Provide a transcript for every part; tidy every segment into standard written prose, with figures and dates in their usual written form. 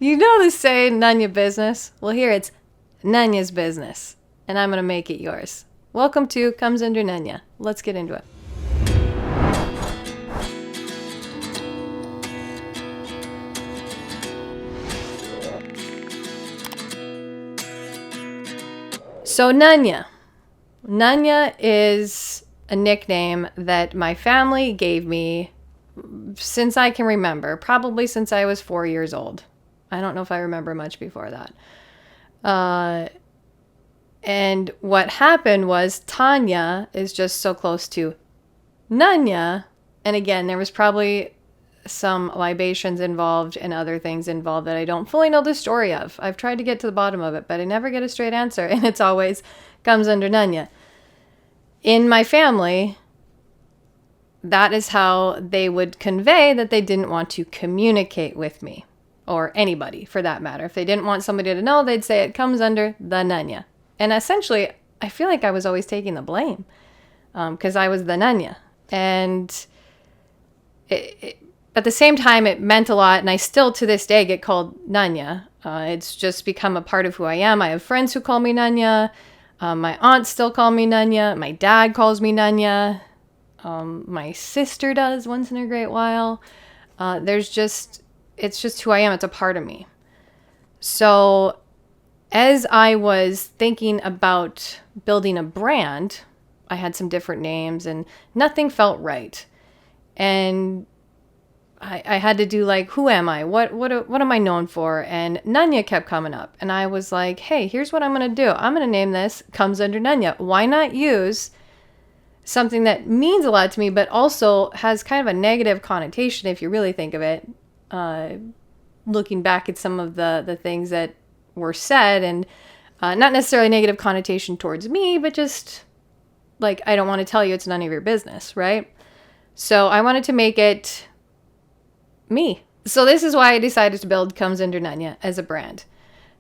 You know the saying, Nunya business? Well, here it's Nunya's business, and I'm going to make it yours. Welcome to Comes Under Nunya. Let's get into it. So Nunya. Nunya is a nickname that my family gave me since I can remember, probably since I was 4 years old. I don't know if I remember much before that. And what happened was Tanya is just so close to Nunya. And again, there was probably some libations involved and other things involved that I don't fully know the story of. I've tried to get to the bottom of it, but I never get a straight answer. And it's always comes under Nunya. In my family, that is how they would convey that they didn't want to communicate with me, or anybody for that matter. If they didn't want somebody to know, they'd say it comes under the Nunya. And essentially, I feel like I was always taking the blame because I was the Nunya. And at the same time, it meant a lot, and I still to this day get called Nunya. It's just become a part of who I am. I have friends who call me Nunya. My aunts still call me Nunya. My dad calls me Nunya. My sister does once in a great while. It's just who I am. It's a part of me. So as I was thinking about building a brand, I had some different names and nothing felt right. And I had to do like, who am I? What am I known for? And Nunya kept coming up. And I was like, hey, here's what I'm going to do. I'm going to name this Comes Under Nunya. Why not use something that means a lot to me, but also has kind of a negative connotation if you really think of it. Looking back at some of the things that were said, and not necessarily negative connotation towards me, but just like, I don't want to tell you, it's none of your business, right? So I wanted to make it me. So this is why I decided to build Comes Under Nunya as a brand.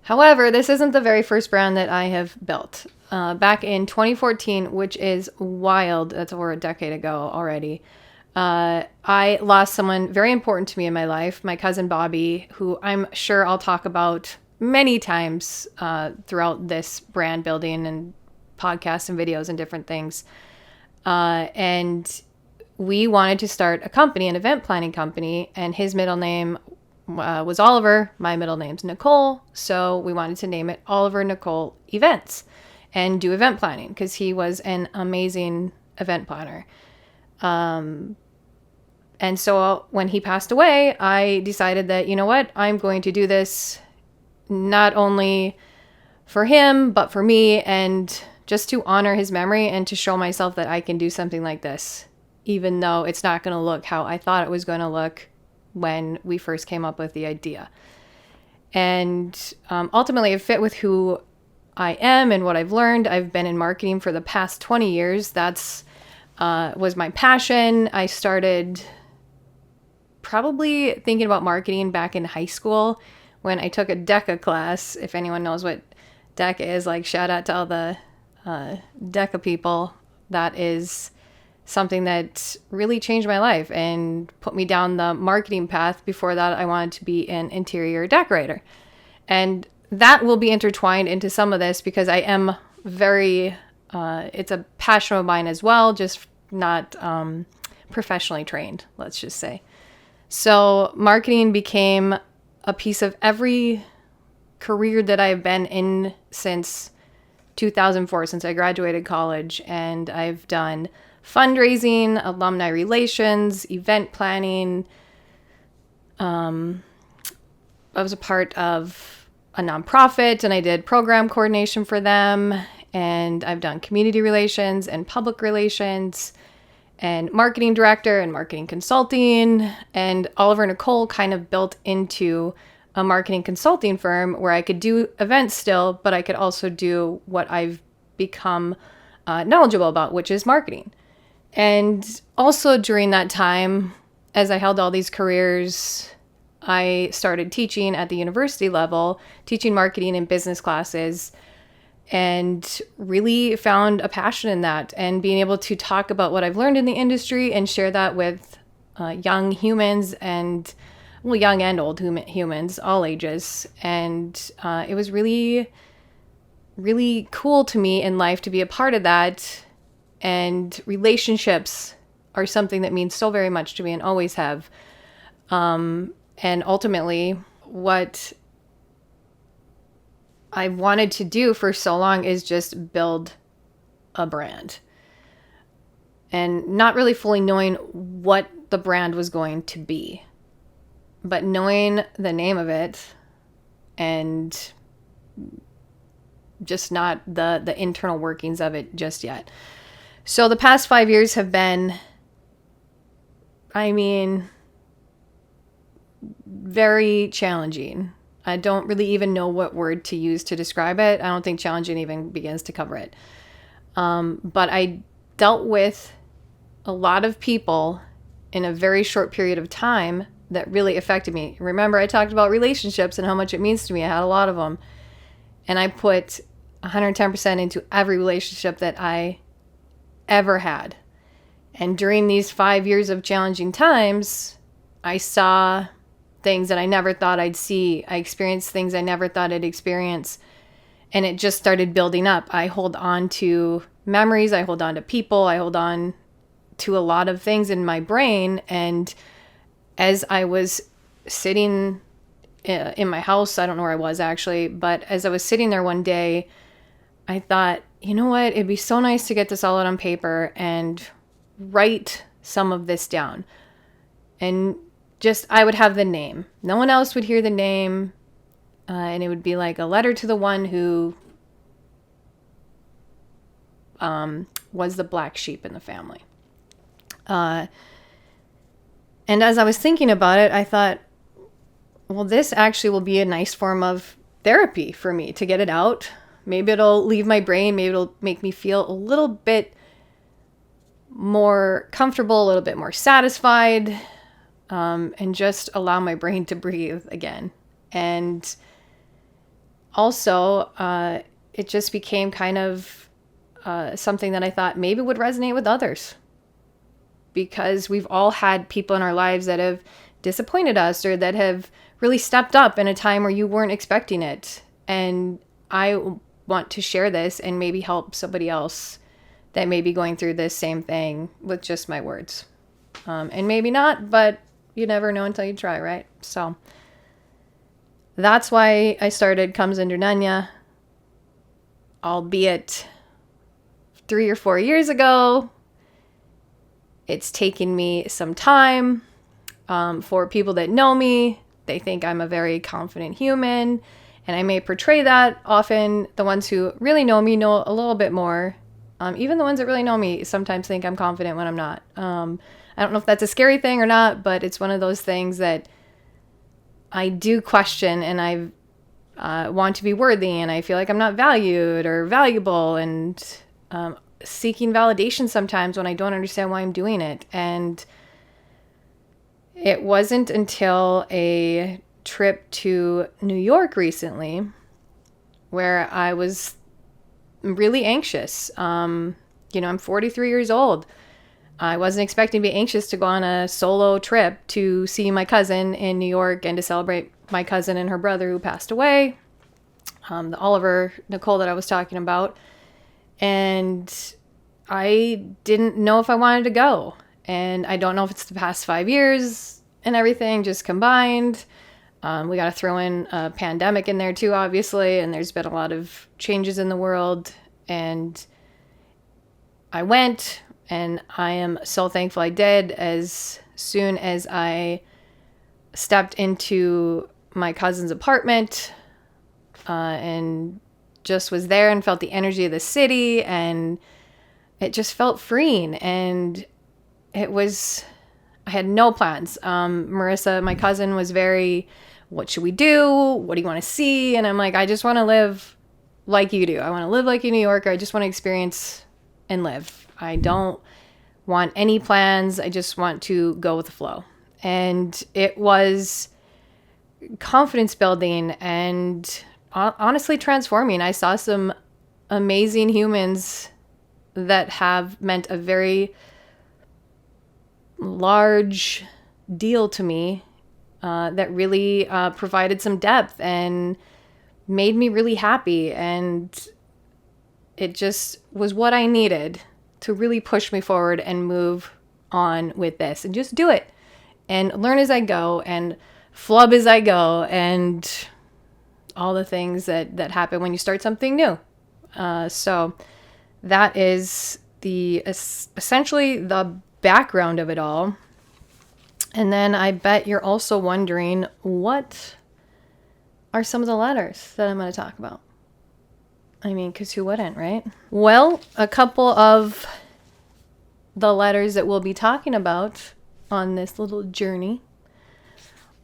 However, this isn't the very first brand that I have built. Back in 2014, which is wild, that's over a decade ago already, I lost someone very important to me in my life, my cousin Bobby, who I'm sure I'll talk about many times throughout this brand building and podcasts and videos and different things. And we wanted to start a company, an event planning company, and his middle name was Oliver. My middle name's Nicole. So we wanted to name it Oliver Nicole Events and do event planning because he was an amazing event planner. And so when he passed away, I decided that, you know what, I'm going to do this not only for him, but for me, and just to honor his memory and to show myself that I can do something like this, even though it's not going to look how I thought it was going to look when we first came up with the idea. And ultimately, it fit with who I am and what I've learned. I've been in marketing for the past 20 years. That's was my passion. I started probably thinking about marketing back in high school when I took a DECA class. If anyone knows what DECA is, like, shout out to all the DECA people. That is something that really changed my life and put me down the marketing path. Before that, I wanted to be an interior decorator. And that will be intertwined into some of this because I am very, it's a passion of mine as well, just not professionally trained, let's just say. So marketing became a piece of every career that I've been in since 2004, since I graduated college. And I've done fundraising, alumni relations, event planning. I was a part of a nonprofit and I did program coordination for them. And I've done community relations and public relations and marketing director and marketing consulting. And Oliver Nicole kind of built into a marketing consulting firm where I could do events still, but I could also do what I've become knowledgeable about, which is marketing. And also during that time, as I held all these careers, I started teaching at the university level, teaching marketing in business classes, and really found a passion in that and being able to talk about what I've learned in the industry and share that with young humans and well, young and old humans, all ages. And it was really, really cool to me in life to be a part of that. And relationships are something that means so very much to me and always have. And ultimately, what I wanted to do for so long is just build a brand. And not really fully knowing what the brand was going to be, but knowing the name of it and just not the internal workings of it just yet. So the past 5 years have been, I mean, very challenging. I don't really even know what word to use to describe it. I don't think challenging even begins to cover it. But I dealt with a lot of people in a very short period of time that really affected me. Remember, I talked about relationships and how much it means to me. I had a lot of them. And I put 110% into every relationship that I ever had. And during these 5 years of challenging times, I saw things that I never thought I'd see. I experienced things I never thought I'd experience. And it just started building up. I hold on to memories. I hold on to people. I hold on to a lot of things in my brain. And as I was sitting in my house, I don't know where I was actually, but as I was sitting there one day, I thought, you know what? It'd be so nice to get this all out on paper and write some of this down. And just, I would have the name. No one else would hear the name. And it would be like a letter to the one who was the black sheep in the family. And as I was thinking about it, I thought, well, this actually will be a nice form of therapy for me to get it out. Maybe it'll leave my brain. Maybe it'll make me feel a little bit more comfortable, a little bit more satisfied, and just allow my brain to breathe again. And also, it just became kind of something that I thought maybe would resonate with others. Because we've all had people in our lives that have disappointed us or that have really stepped up in a time where you weren't expecting it. And I want to share this and maybe help somebody else that may be going through this same thing with just my words. And maybe not, but you never know until you try, right? So that's why I started Comes Under Nunya, albeit 3 or 4 years ago. It's taken me some time. For people that know me, they think I'm a very confident human, and I may portray that. Often the ones who really know me know a little bit more. Even the ones that really know me sometimes think I'm confident when I'm not. I don't know if that's a scary thing or not, but it's one of those things that I do question, and I want to be worthy, and I feel like I'm not valued or valuable, and seeking validation sometimes when I don't understand why I'm doing it. And it wasn't until a trip to New York recently where I was really anxious. I'm 43 years old. I wasn't expecting to be anxious to go on a solo trip to see my cousin in New York and to celebrate my cousin and her brother who passed away, the Oliver Nicole that I was talking about. And I didn't know if I wanted to go. And I don't know if it's the past 5 years and everything just combined. We got to throw in a pandemic in there too, obviously. And there's been a lot of changes in the world. And I went, and I am so thankful I did. As soon as I stepped into my cousin's apartment and just was there and felt the energy of the city, and it just felt freeing. And I had no plans. Marissa, my cousin, was very, what should we do? What do you want to see? And I'm like, I just want to live like you do. I want to live like a New Yorker. I just want to experience and live. I don't want any plans. I just want to go with the flow. And it was confidence building and honestly transforming. I saw some amazing humans that have meant a very large deal to me that really provided some depth and made me really happy. And it just was what I needed to really push me forward and move on with this and just do it and learn as I go and flub as I go and all the things that happen when you start something new. So that is essentially the background of it all. And then I bet you're also wondering, what are some of the letters that I'm going to talk about? I mean, because who wouldn't, right? Well, a couple of the letters that we'll be talking about on this little journey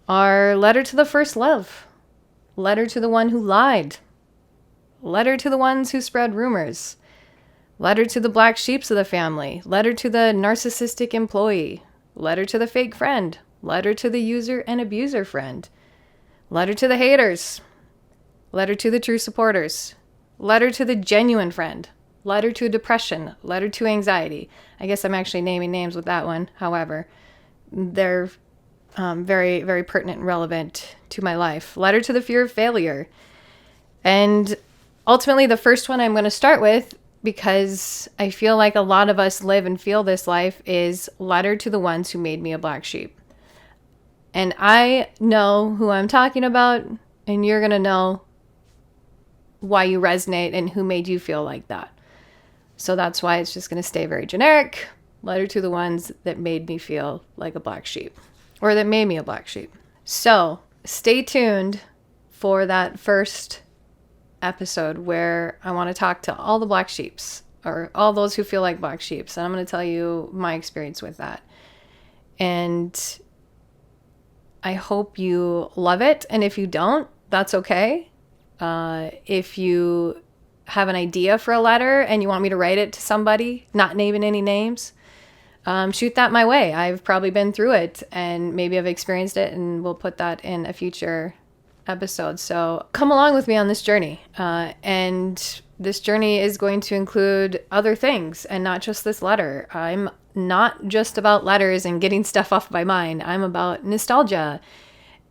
are letter to the first love, letter to the one who lied, letter to the ones who spread rumors, letter to the black sheeps of the family, letter to the narcissistic employee, letter to the fake friend, letter to the user and abuser friend, letter to the haters, letter to the true supporters, letter to the genuine friend, letter to depression, letter to anxiety. I guess I'm actually naming names with that one. However, they're very, very pertinent and relevant to my life. Letter to the fear of failure. And ultimately, the first one I'm going to start with, because I feel like a lot of us live and feel this life, is letter to the ones who made me a black sheep. And I know who I'm talking about, and you're going to know why you resonate and who made you feel like that. So that's why it's just going to stay very generic. Letter to the ones that made me feel like a black sheep, or that made me a black sheep. So stay tuned for that first episode where I want to talk to all the black sheeps, or all those who feel like black sheeps. And I'm going to tell you my experience with that. And I hope you love it. And if you don't, that's okay. If you have an idea for a letter and you want me to write it to somebody, not naming any names, shoot that my way. I've probably been through it and maybe I've experienced it, and we'll put that in a future episode. So come along with me on this journey. And this journey is going to include other things and not just this letter. I'm not just about letters and getting stuff off my mind. I'm about nostalgia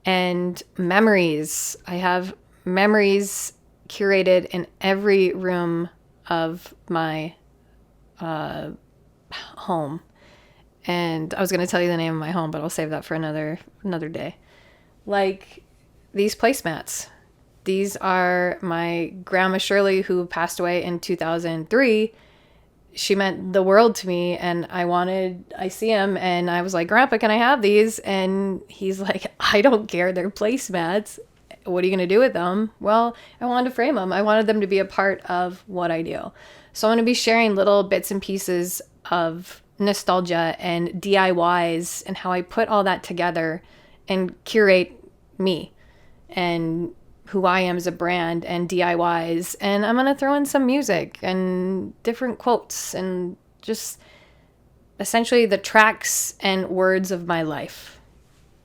and memories. I have memories curated in every room of my home. And I was going to tell you the name of my home, but I'll save that for another day. Like these placemats. These are my grandma Shirley, who passed away in 2003. She meant the world to me, and I see him and I was like, Grandpa, can I have these? And he's like, I don't care. They're placemats. What are you going to do with them? Well, I wanted to frame them. I wanted them to be a part of what I do. So I'm going to be sharing little bits and pieces of nostalgia and DIYs and how I put all that together and curate me and who I am as a brand and DIYs. And I'm going to throw in some music and different quotes and just essentially the tracks and words of my life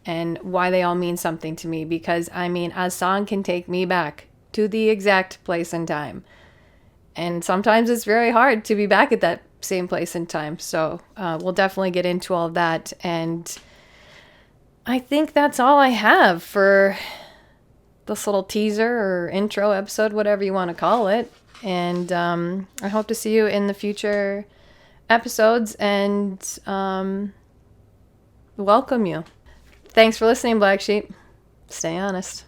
and why they all mean something to me. Because I mean, a song can take me back to the exact place and time. And sometimes it's very hard to be back at that same place and time. So we'll definitely get into all of that. And I think that's all I have for this little teaser or intro episode, whatever you want to call it. And I hope to see you in the future episodes and welcome you. Thanks for listening, Black Sheep. Stay honest.